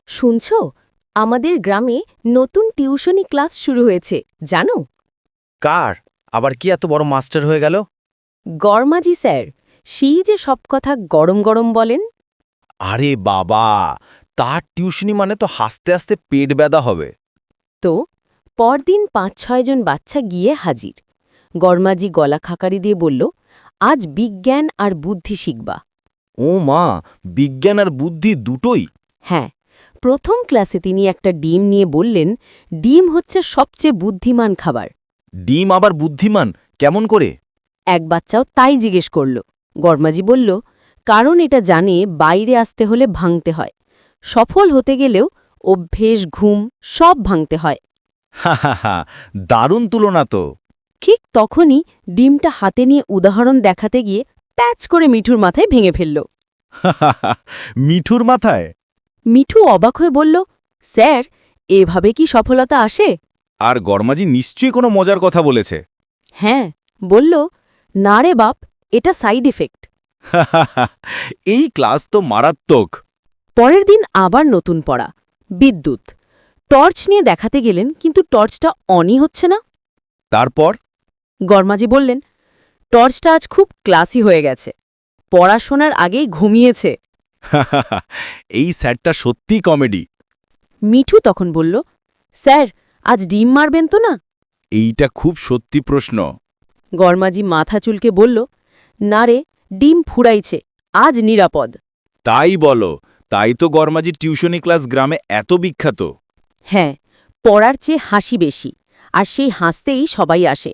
শুনছ, আমাদের গ্রামে নতুন টিউশনি ক্লাস শুরু হয়েছে জানো? কার? আবার কি এত বড় মাস্টার হয়ে গেল? গরমাজি স্যার, সেই যে সব কথা গরম গরম বলেন। আরে বাবা, তার টিউশনি মানে তো হাসতে হাসতে পেট ব্যথা হবে। তো পরদিন ৫-৬ জন বাচ্চা গিয়ে হাজির। গরমাজি গলা খাকারি দিয়ে বলল, আজ বিজ্ঞান আর বুদ্ধি শিখবা। ও মা, বিজ্ঞান আর বুদ্ধি দুটোই? হ্যাঁ, প্রথম ক্লাসে তিনি একটা ডিম নিয়ে বললেন, ডিম হচ্ছে সবচেয়ে বুদ্ধিমান খাবার। ডিম আবার বুদ্ধিমান কেমন করে? এক বাচ্চাও তাই জিজ্ঞেস করল। গরমাজি বলল, কারণ এটা জানে বাইরে আসতে হলে ভাঙতে হয়, সফল হতে গেলেও অভ্যেস, ঘুম সব ভাঙতে হয়। হা হা হা, দারুণ তুলনা তো। ঠিক তখনই ডিমটা হাতে নিয়ে উদাহরণ দেখাতে গিয়ে প্যাচ করে মিঠুর মাথায় ভেঙে ফেলল। হা হা হা, মিঠুর মাথায়? মিঠু অবাক হয়ে বলল, স্যার, এভাবে কি সফলতা আসে? আর গরমাজি নিশ্চয়ই কোনো মজার কথা বলেছে। হ্যাঁ, বলল, না রে বাপ, এটা সাইড ইফেক্ট। হা হা হা, এই ক্লাস তো মারাত্মক। পরের দিন আবার নতুন পড়া, বিদ্যুৎ। টর্চ নিয়ে দেখাতে গেলেন, কিন্তু টর্চটা অনই হচ্ছে না। তারপর? গরমাজি বললেন, টর্চটা আজ খুব ক্লাসি হয়ে গেছে, পড়াশোনার আগেই ঘুমিয়েছে। হা হা হা, এই স্যারটা সত্যিই কমেডি। মিঠু তখন বলল, স্যার, আজ ডিম মারবেন তো না? এইটা খুব সত্যি প্রশ্ন। গরমাজি মাথা চুলকে বলল, না রে, ডিম ফুরাইছে, আজ নিরাপদ। তাই বলো, তাই তো গরমাজির টিউশনি ক্লাস গ্রামে এত বিখ্যাত। হ্যাঁ, পড়ার চেয়ে হাসি বেশি, আর সেই হাসতেই সবাই আসে।